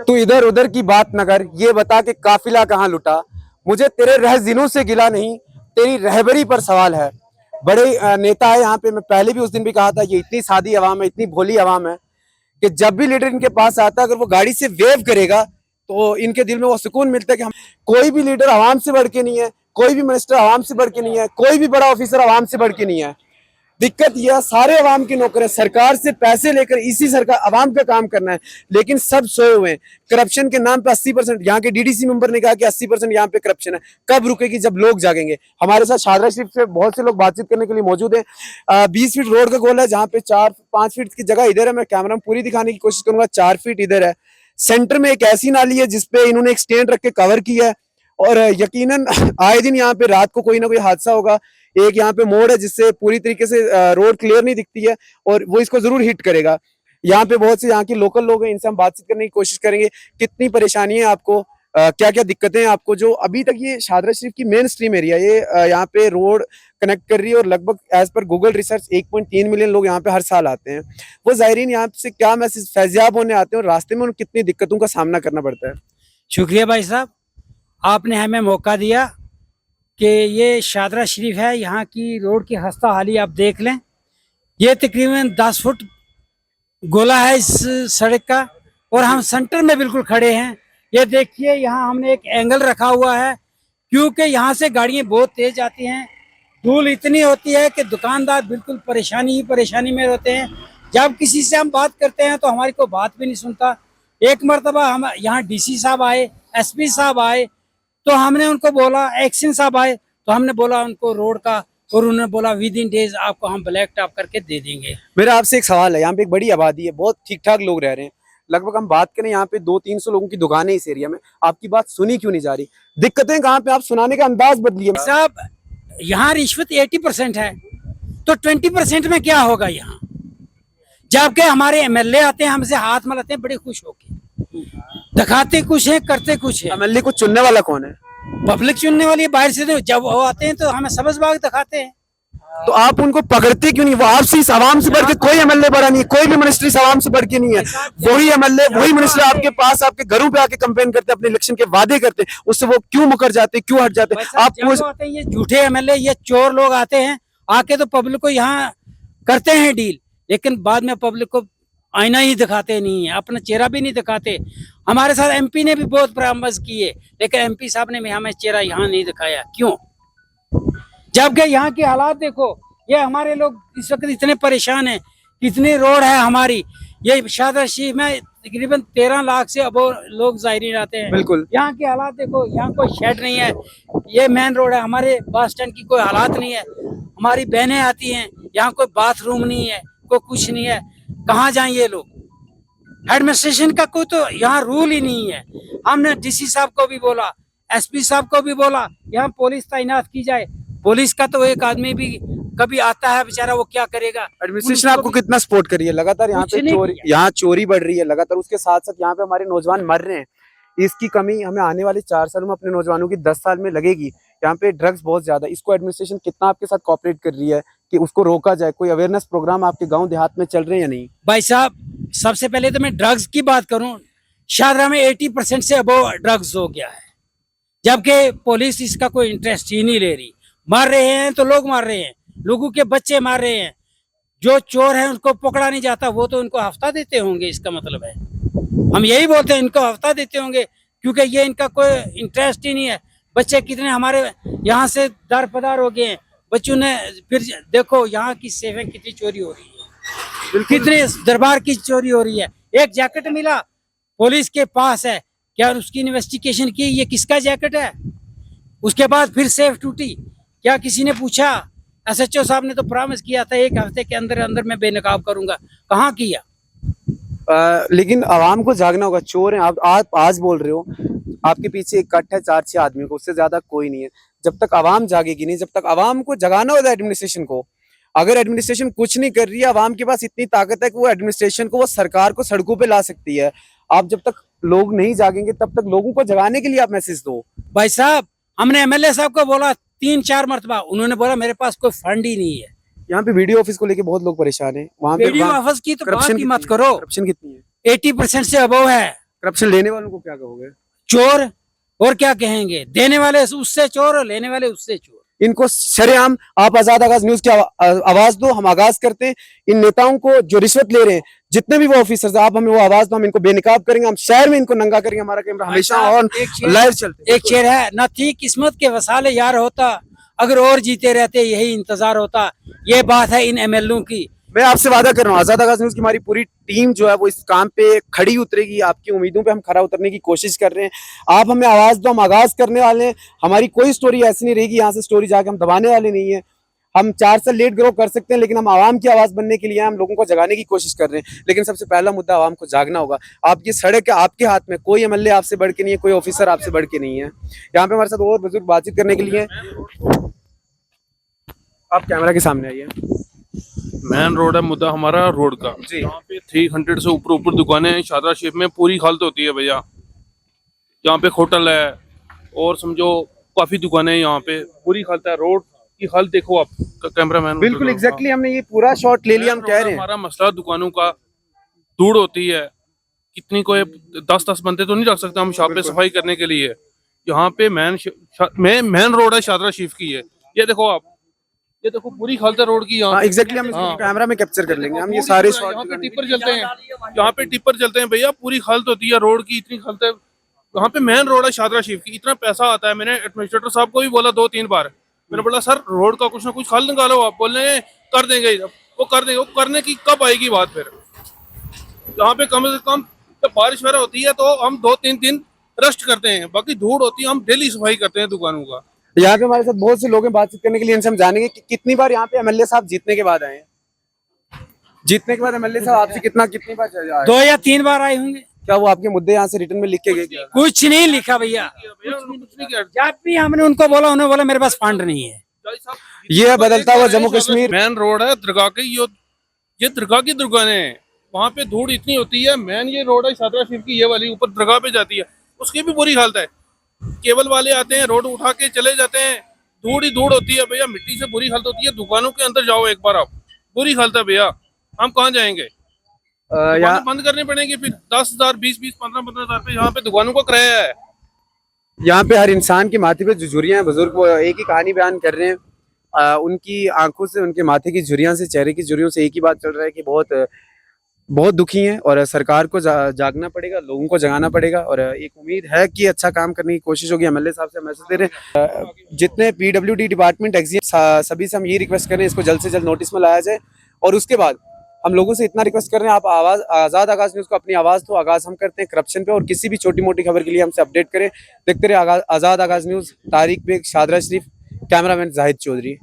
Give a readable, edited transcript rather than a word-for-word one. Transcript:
तू इधर उधर की बात न कर, ये बता कि काफिला कहाँ लुटा। मुझे तेरे रहजिनों से गिला नहीं, तेरी रहबरी पर सवाल है। बड़े नेता है यहाँ पे, मैं पहले भी उस दिन भी कहा था, ये इतनी सादी आवाम है, इतनी भोली आवाम है कि जब भी लीडर इनके पास आता है, अगर वो गाड़ी से वेव करेगा तो इनके दिल में वो सुकून मिलता है कि हम, कोई भी लीडर आवाम से बढ़ के नहीं है, कोई भी मिनिस्टर आवाम से बढ़ के नहीं है, कोई भी बड़ा ऑफिसर आवाम से बढ़ के नहीं है। दिक्कत यह, सारे अवाम के नौकर है, सरकार से पैसे लेकर इसी सरकार अवाम का काम करना है, लेकिन सब सोए हुए हैं। करप्शन के नाम पे 80%, यहाँ के डीडीसी मेंबर ने कहा कि 80% यहाँ पे करप्शन है। कब रुकेगी? जब लोग जागेंगे। हमारे साथ शादरा शरीफ से बहुत से लोग बातचीत करने के लिए मौजूद हैं। 20 फीट रोड का गोल है, जहाँ पे 4-5 फीट की जगह इधर है। मैं कैमरा में पूरी दिखाने की कोशिश करूंगा। 4 फीट इधर है। सेंटर में एक ऐसी नाली है जिसपे इन्होंने एक स्टैंड रख के कवर किया है, और यकीनन आए दिन यहाँ पे रात को कोई ना कोई हादसा होगा। एक यहाँ पे मोड़ है जिससे पूरी तरीके से रोड क्लियर नहीं दिखती है, और वो इसको जरूर हिट करेगा। यहाँ पे बहुत से यहाँ के लोकल लोग हैं, इनसे हम बातचीत करने की कोशिश करेंगे। कितनी परेशानी है आपको, क्या क्या दिक्कतें हैं आपको, जो अभी तक ये शादरा शरीफ की मेन स्ट्रीम एरिया, ये यहाँ पे रोड कनेक्ट कर रही है, और लगभग as per Google research 1.3 million लोग यहाँ पे हर साल आते हैं। वो ज़ायरीन यहाँ से क्या मैसेज फैजियाब होने आते हैं, और रास्ते में उन्हें कितनी दिक्कतों का सामना करना पड़ता है। शुक्रिया भाई साहब, आपने हमें मौका दिया कि ये शादरा शरीफ है, यहाँ की रोड की खस्ता हाली आप देख लें। ये तकरीबन 10 फुट गोला है इस सड़क का, और हम सेंटर में बिल्कुल खड़े हैं। ये देखिए, यहाँ हमने एक एंगल रखा हुआ है, क्योंकि यहाँ से गाड़ियाँ बहुत तेज आती हैं। धूल इतनी होती है कि दुकानदार बिल्कुल परेशानी ही परेशानी में रहते हैं। जब किसी से हम बात करते हैं तो हमारी कोई बात भी नहीं सुनता। एक मरतबा हम यहाँ डीसी साहब आए, एसपी साहब आए, तो हमने उनको बोला, एक्शन साहब आए तो हमने बोला उनको रोड का, और उन्होंने बोला विद इन डेज आपको हम ब्लैक टॉप करके दे देंगे। मेरा आपसे एक सवाल है, यहाँ पे एक बड़ी आबादी है, बहुत ठीक ठाक लोग रह रहे हैं। लगभग हम बात करें, यहाँ पे 200-300 लोगों की दुकानें इस एरिया में, आपकी बात सुनी क्यों नहीं जा रही? दिक्कतें कहाँ पे? आप सुनाने का अंदाज बदलिए साहब। यहाँ रिश्वत 80% है, तो 20% में क्या होगा यहाँ? जबकि हमारे एमएलए आते हैं, हमसे हाथ मिलाते हैं बड़े खुश होके, दिखाते कुछ है करते कुछ है। एमएलए को चुनने वाला कौन है? पब्लिक चुनने वाली है बाहर से। तो जब वो आते हैं तो हमें सबज बाग दिखाते हैं। तो आप उनको पकड़ते क्यों नहीं? वो आपसे इस आवाम से बढ़ के कोई एमएलए बड़ा नहीं है, कोई भी मिनिस्टर इस आवाम से बढ़ के नहीं है। वही एमएलए, वही मिनिस्टर आपके पास, आपके घरों पे आके कंपेन करते हैं, अपने इलेक्शन के वादे करते हैं, उससे वो क्यों मुकर जाते हैं, क्यों हट जाते हैं? आप आते हैं ये झूठे एमएलए, ये चोर लोग आते हैं, आके तो पब्लिक को यहाँ करते हैं डील, लेकिन बाद में पब्लिक को आईना ही दिखाते नहीं है, अपना चेहरा भी नहीं दिखाते। हमारे साथ एमपी ने भी बहुत परामर्श किए, लेकिन एमपी साहब ने भी हमें चेहरा यहाँ नहीं दिखाया। क्यों? जबकि यहाँ की हालात देखो, ये हमारे लोग इस वक्त इतने परेशान हैं। कितनी रोड है हमारी, ये शादरा शरीफ में तकरीबन 13 लाख से अब लोग ज़ायरीन आते हैं। बिल्कुल। यहाँ की हालात देखो, यहाँ कोई शेड नहीं है, ये मेन रोड है। हमारे बस स्टैंड की कोई हालात नहीं है। हमारी बहनें आती हैं, यहाँ कोई बाथरूम नहीं है, कोई कुछ नहीं है। कहाँ जाएं ये लोग? एडमिनिस्ट्रेशन का कोई तो यहाँ रूल ही नहीं है। हमने डीसी साहब को भी बोला, एसपी साहब को भी बोला, यहाँ पुलिस तैनात की जाए। पुलिस का तो एक आदमी भी कभी आता है बेचारा, वो क्या करेगा? एडमिनिस्ट्रेशन आपको कितना सपोर्ट करी है? लगातार यहाँ पे चोरी बढ़ रही है लगातार, उसके साथ साथ यहाँ पे हमारे नौजवान मर रहे हैं। इसकी कमी हमें आने वाले 4 साल में अपने नौजवानों की 10 साल में लगेगी। यहाँ पे ड्रग्स बहुत ज्यादा, इसको एडमिनिस्ट्रेशन कितना आपके साथ कोऑपरेट कर रही है कि उसको रोका जाए? कोई अवेयरनेस प्रोग्राम आपके गांव देहात में चल रहे हैं या नहीं? भाई साहब, सबसे पहले तो मैं ड्रग्स की बात करूं, शादरा में 80% से अबव ड्रग्स हो गया है, जबकि पुलिस इसका कोई इंटरेस्ट ही नहीं ले रही। मार रहे हैं तो लोग मार रहे हैं, लोगों के बच्चे मार रहे हैं। जो चोर है उनको पकड़ा नहीं जाता, वो तो उनको हफ्ता देते होंगे, इसका मतलब है। हम यही बोलते हैं, इनको हफ्ता देते होंगे, क्योंकि ये इनका कोई इंटरेस्ट ही नहीं है। बच्चे कितने हमारे यहाँ से दरपदार हो गए हैं बच्चों ने। फिर देखो यहाँ की सेवें कितनी चोरी हो रही है, कितने दरबार की चोरी हो रही है। एक जैकेट मिला, पुलिस के पास है, क्या उसकी इन्वेस्टिगेशन की ये किसका जैकेट है? उसके बाद फिर सेफ टूटी, क्या किसी ने पूछा? एसएचओ साहब ने तो प्रॉमिस किया था 1 हफ्ते के अंदर अंदर मैं बेनकाब करूंगा, कहाँ किया? लेकिन आवाम को जागना होगा। चोर हैं आप आज बोल रहे हो, आपके पीछे एक कट है 4-6 आदमियों को, उससे ज्यादा कोई नहीं है। जब तक आवाम जागेगी नहीं, जब तक आवाम को जगाना होगा एडमिनिस्ट्रेशन को। अगर एडमिनिस्ट्रेशन कुछ नहीं कर रही है, आवाम के पास इतनी ताकत है कि वो एडमिनिस्ट्रेशन को, वो सरकार को सड़कों पे ला सकती है। आप जब तक लोग नहीं जागेंगे, तब तक लोगों को जगाने के लिए आप मैसेज दो। भाई साहब, हमने एमएलए साहब को बोला 3-4 मरतबा, उन्होंने बोला मेरे पास कोई फंड ही नहीं है। यहाँ पे वीडियो ऑफिस को लेके बहुत लोग परेशान है। वहाँ पे वीडियो ऑफिस की तो बात ही मत करो, करप्शन कितनी है? 80% से अबव है। करप्शन लेने वालों को क्या कहोगे? चोर, और क्या कहेंगे, देने वाले उससे चोर और लेने वाले उससे चोर। इनको शरेआम आप आजाद आगाज न्यूज की आवाज दो, हम आगाज करते हैं। इन नेताओं को जो रिश्वत ले रहे हैं, जितने भी वो ऑफिसर्स, आप हमें वो आवाज दो, हम इनको बेनकाब करेंगे, हम शहर में इनको नंगा करेंगे। हमारा कैमरा हमेशा ऑन लाइव चलते। एक शेर है, न थी किस्मत के वसाले यार होता, अगर और जीते रहते यही इंतजार होता। ये बात है इन एमएलओ की। मैं आपसे वादा कर रहा हूँ, आजाद आगाज न्यूज की हमारी पूरी टीम जो है वो इस काम पे खड़ी उतरेगी। आपकी उम्मीदों पे हम खरा उतरने की कोशिश कर रहे हैं। आप हमें आवाज दो, हम आगाज करने वाले हैं। हमारी कोई स्टोरी ऐसी नहीं रहेगी यहाँ से स्टोरी जाके हम दबाने वाले नहीं है। हम 4 साल लेट ग्रो कर सकते हैं, लेकिन हम आवाम की आवाज बनने के लिए हम लोगों को जगाने की कोशिश कर रहे हैं। लेकिन सबसे पहला मुद्दा आवाम को जागना होगा। आपकी सड़क है आपके हाथ में, कोई एमएलए आपसे बढ़ के नहीं है, कोई ऑफिसर आपसे बढ़ के नहीं है। यहाँ पे हमारे साथ और बुजुर्ग बातचीत करने के लिए, आप कैमरा के सामने आइए। मेन रोड है मुद्दा हमारा रोड का। जी। यहाँ पे 300 से ऊपर दुकानें हैं। शादरा शेप में पूरी हालत होती है भैया। यहाँ पे होटल है और समझो काफी दुकानें हैं। यहाँ पे बुरी हालत है। रोड की हालत देखो आप, कैमरामैन। बिल्कुल एग्जैक्टली, हमने ये पूरा शॉट ले लिया। हम कह रहे हैं हमारा मसला दुकानों का, धूड़ होती है कितनी, कोई 10-10 बंदे तो नहीं रख सकते हम शॉप पे सफाई करने के लिए। यहाँ पे मेन रोड है, शादरा शेफ की है। ये देखो आप, ये देखो पूरी हालत है रोड की यहाँ। एग्जैक्टली, हम इसको कैमरा में कैप्चर कर लेंगे। हम ये सारे शॉट यहाँ पे टिप्पर चलते हैं, यहाँ पे टिप्पर चलते हैं भैया। पूरी हालत होती है रोड की, इतनी हालत है। यहाँ पे मेन रोड है शादरा शेफ की। इतना पैसा आता है, मैंने एडमिनिस्ट्रेटर साहब को भी बोला 2-3 बार। मैंने बोला सर रोड का कुछ ना कुछ हल निकालो। आप बोल रहे हैं कर देंगे, वो कर देंगे। वो करने की कब आएगी बात फिर? यहाँ पे कम से कम जब बारिश वगैरह होती है तो हम 2-3 दिन रेस्ट करते हैं, बाकी धूड़ होती है हम डेली सफाई करते हैं दुकानों का। यहाँ पे हमारे साथ बहुत से लोग हैं बातचीत करने के लिए। इनसे हम जानेंगे कि कितनी बार यहाँ पे एमएलए साहब जीतने के बाद आए हैं। जीतने के बाद एमएलए साहब आपसे कितनी बार आए? 2 या 3 बार आए होंगे। क्या वो आपके मुद्दे यहाँ से रिटर्न में लिख के गए क्या? कुछ नहीं लिखा भैया। कुछ नहीं किया। जब भी हमने उनको बोला, उन्होंने बोला मेरे पास फंड नहीं है। ये है बदलता हुआ जम्मू कश्मीर। मेन रोड है दरगाह की, ये दरगाह की दुकानें हैं। वहाँ पे धूड़ इतनी होती है। मेन ये रोड है शादरा शेफ की, ये वाली ऊपर दरगाह पे जाती है, उसकी भी बुरी हालत है। केबल वाले आते हैं, रोड उठा के चले जाते हैं, धूड़ ही धूड़ होती है भैया। मिट्टी से बुरी हालत होती है। दुकानों के अंदर जाओ एक बार आप, बुरी हालत है भैया। हम कहाँ जाएंगे? दुकानें बंद करनी पड़ेगी फिर। 10,000, 20,000, 15,000 पे यहाँ पे दुकानों का किराया है। यहाँ पे हर इंसान के माथे पे जो झुर्रियां हैं, बुजुर्ग वो एक ही कहानी बयान कर रहे हैं। उनकी आंखों से, उनके माथे की झुर्रियां से, चेहरे की झुर्रियों से एक ही बात चल रहा है कि बहुत दुखी हैं और सरकार को जागना पड़ेगा, लोगों को जगाना पड़ेगा। और एक उम्मीद है कि अच्छा काम करने की कोशिश होगी। एमएलए साहब से मैसेज दे रहे हैं, जितने पीडब्ल्यूडी डिपार्टमेंट एग्जीम सभी से हम ये रिक्वेस्ट कर रहे हैं, इसको जल्द से जल्द नोटिस में लाया जाए। और उसके बाद हम लोगों से इतना रिक्वेस्ट कर रहे हैं, आप आजाद आगाज न्यूज को अपनी आवाज तो आगाज हम करते हैं करप्शन पे, और किसी भी छोटी मोटी खबर के लिए हमसे अपडेट करें। देखते रहे आजाद आगाज न्यूज। तारिक बेग, शादरा शरीफ, कैमरामैन जाहिद चौधरी।